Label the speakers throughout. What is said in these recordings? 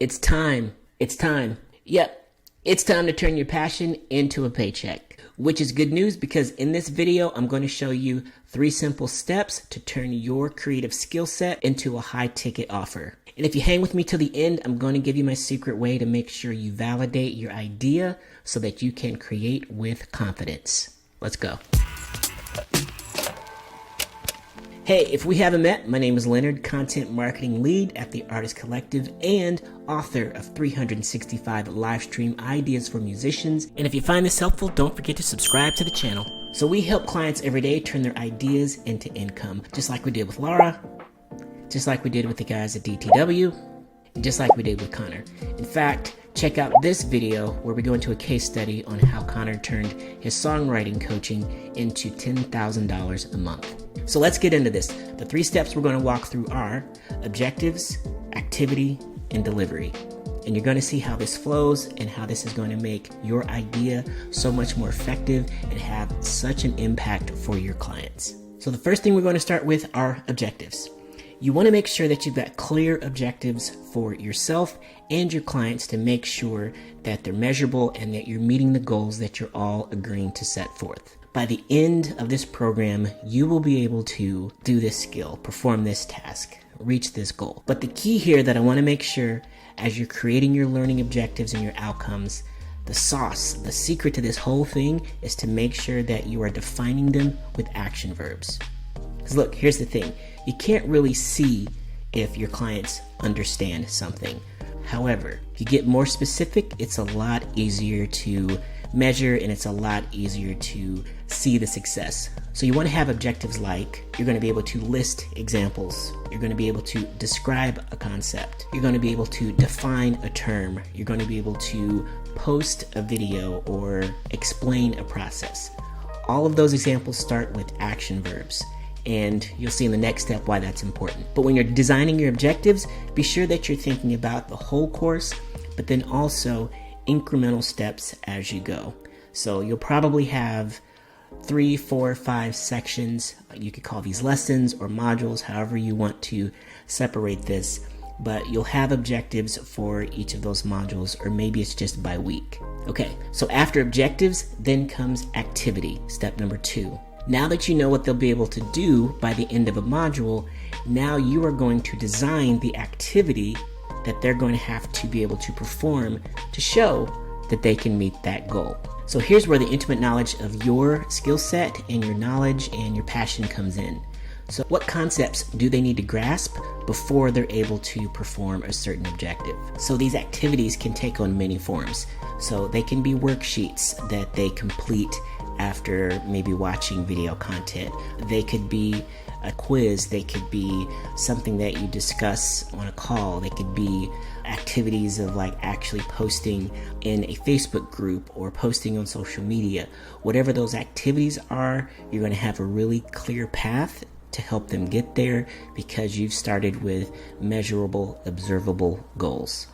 Speaker 1: It's time. It's time. Yep. It's time to turn your passion into a paycheck, which is good news because in this video, I'm going to show you 3 simple steps to turn your creative skill set into a high ticket offer. And if you hang with me till the end, I'm going to give you my secret way to make sure you validate your idea so that you can create with confidence. Let's go. Hey, if we haven't met, my name is Leonard, content marketing lead at the Artist Collective and author of 365 live stream ideas for musicians. And if you find this helpful, don't forget to subscribe to the channel. So we help clients every day turn their ideas into income, just like we did with Laura, just like we did with the guys at DTW, and just like we did with Connor. In fact, check out this video where we go into a case study on how Connor turned his songwriting coaching into $10,000 a month. So let's get into this. The 3 steps we're going to walk through are objectives, activity, and delivery. And you're going to see how this flows and how this is going to make your idea so much more effective and have such an impact for your clients. So the first thing we're going to start with are objectives. You want to make sure that you've got clear objectives for yourself and your clients to make sure that they're measurable and that you're meeting the goals that you're all agreeing to set forth. By the end of this program, you will be able to do this skill, perform this task, reach this goal. But the key here that I want to make sure as you're creating your learning objectives and your outcomes, the sauce, the secret to this whole thing is to make sure that you are defining them with action verbs. Because look, here's the thing. You can't really see if your clients understand something. However, if you get more specific, it's a lot easier to measure and it's a lot easier to see the success. So you want to have objectives like you're going to be able to list examples. You're going to be able to describe a concept. You're going to be able to define a term. You're going to be able to post a video or explain a process. All of those examples start with action verbs. And you'll see in the next step why that's important. But when you're designing your objectives, be sure that you're thinking about the whole course, but then also incremental steps as you go. So you'll probably have 3, 4, 5 sections. You could call these lessons or modules, however you want to separate this. But you'll have objectives for each of those modules, or maybe it's just by week. Okay, so after objectives, then comes activity, step number 2. Now that you know what they'll be able to do by the end of a module, now you are going to design the activity that they're going to have to be able to perform to show that they can meet that goal. So here's where the intimate knowledge of your skill set and your knowledge and your passion comes in. So what concepts do they need to grasp before they're able to perform a certain objective? So these activities can take on many forms. So they can be worksheets that they complete after maybe watching video content. They could be a quiz. They could be something that you discuss on a call. They could be activities of like actually posting in a Facebook group or posting on social media. Whatever those activities are, you're going to have a really clear path to help them get there because you've started with measurable, observable goals.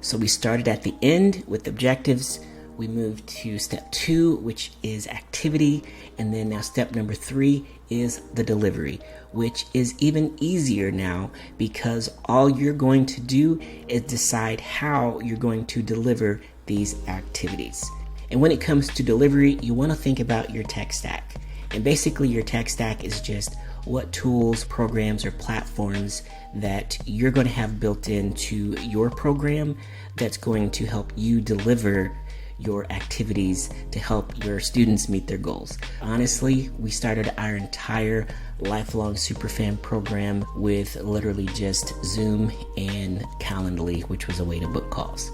Speaker 1: So we started at the end with objectives. We moved to step 2, which is activity. And then now step number 3 is the delivery, which is even easier now because all you're going to do is decide how you're going to deliver these activities. And when it comes to delivery, you want to think about your tech stack. And basically your tech stack is just what tools, programs, or platforms that you're going to have built into your program that's going to help you deliver your activities to help your students meet their goals. Honestly, we started our entire lifelong Superfan program with literally just Zoom and Calendly, which was a way to book calls.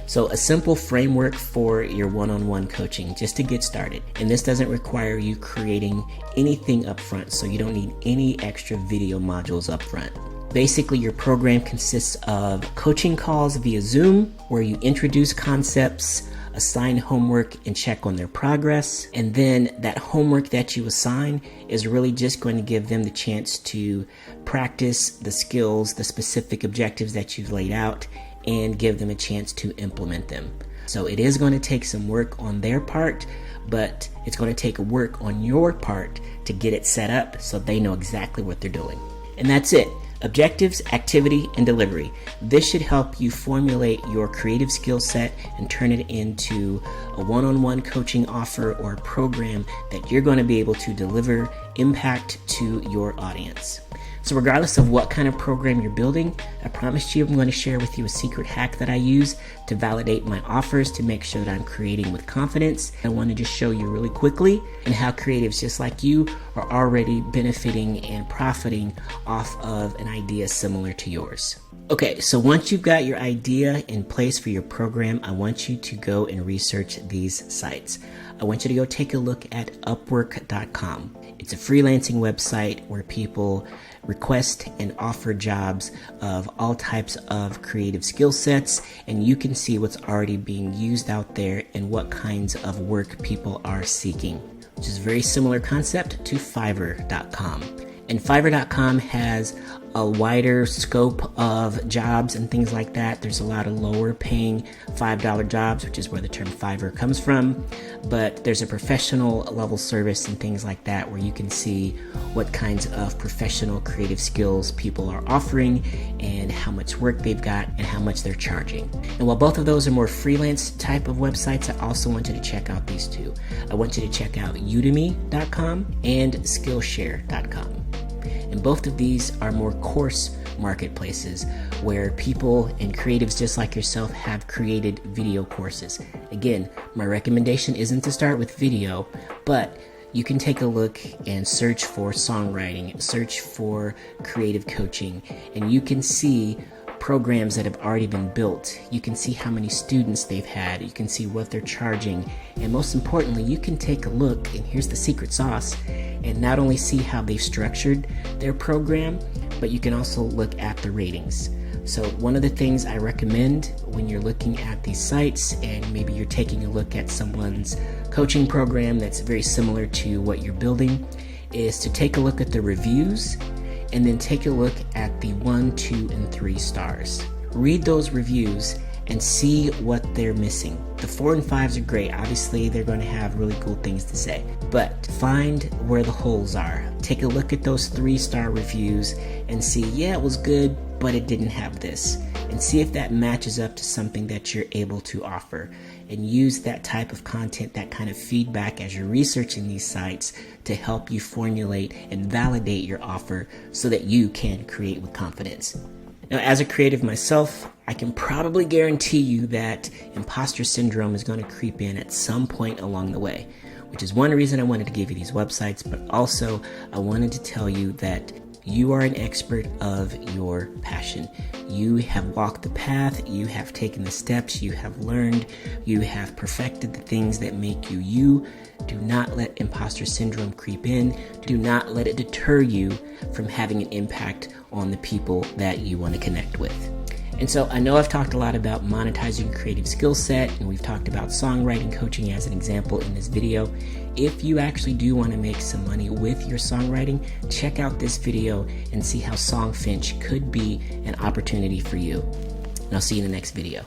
Speaker 1: So a simple framework for your one-on-one coaching just to get started. And this doesn't require you creating anything up front, so you don't need any extra video modules up front. Basically, your program consists of coaching calls via Zoom where you introduce concepts, assign homework, and check on their progress. And then that homework that you assign is really just going to give them the chance to practice the skills, the specific objectives that you've laid out, and give them a chance to implement them. So it is going to take some work on their part, but it's going to take work on your part to get it set up so they know exactly what they're doing. And that's it. Objectives, activity, and delivery. This should help you formulate your creative skill set and turn it into a one-on-one coaching offer or a program that you're going to be able to deliver impact to your audience. So regardless of what kind of program you're building, I promised you I'm going to share with you a secret hack that I use to validate my offers to make sure that I'm creating with confidence. I want to just show you really quickly and how creatives just like you are already benefiting and profiting off of an idea similar to yours. Okay, so once you've got your idea in place for your program, I want you to go and research these sites. I want you to go take a look at Upwork.com. It's a freelancing website where people request and offer jobs of all types of creative skill sets, and you can see what's already being used out there and what kinds of work people are seeking, which is a very similar concept to Fiverr.com. And Fiverr.com has a wider scope of jobs and things like that. There's a lot of lower paying $5 jobs, which is where the term Fiverr comes from. But there's a professional level service and things like that where you can see what kinds of professional creative skills people are offering and how much work they've got and how much they're charging. And while both of those are more freelance type of websites, I also want you to check out these two. I want you to check out Udemy.com and Skillshare.com. And both of these are more course marketplaces where people and creatives just like yourself have created video courses. Again, my recommendation isn't to start with video, but you can take a look and search for songwriting, search for creative coaching, and you can see programs that have already been built. You can see how many students they've had. You can see what they're charging. And most importantly, you can take a look, and here's the secret sauce, and not only see how they've structured their program, but you can also look at the ratings. So one of the things I recommend when you're looking at these sites and maybe you're taking a look at someone's coaching program that's very similar to what you're building is to take a look at the reviews and then take a look at the 1, 2, and 3 stars. Read those reviews and see what they're missing. The 4 and 5s are great. Obviously, they're going to have really cool things to say. But find where the holes are. Take a look at those 3-star reviews and see, yeah, it was good, but it didn't have this. And see if that matches up to something that you're able to offer. And use that type of content, that kind of feedback as you're researching these sites to help you formulate and validate your offer so that you can create with confidence. Now, as a creative myself, I can probably guarantee you that imposter syndrome is going to creep in at some point along the way, which is one reason I wanted to give you these websites, but also I wanted to tell you that you are an expert of your passion. You have walked the path, you have taken the steps, you have learned, you have perfected the things that make you you. Do not let imposter syndrome creep in. Do not let it deter you from having an impact on the people that you want to connect with. And so I know I've talked a lot about monetizing creative skill set, and we've talked about songwriting coaching as an example in this video. If you actually do want to make some money with your songwriting, check out this video and see how Songfinch could be an opportunity for you. And I'll see you in the next video.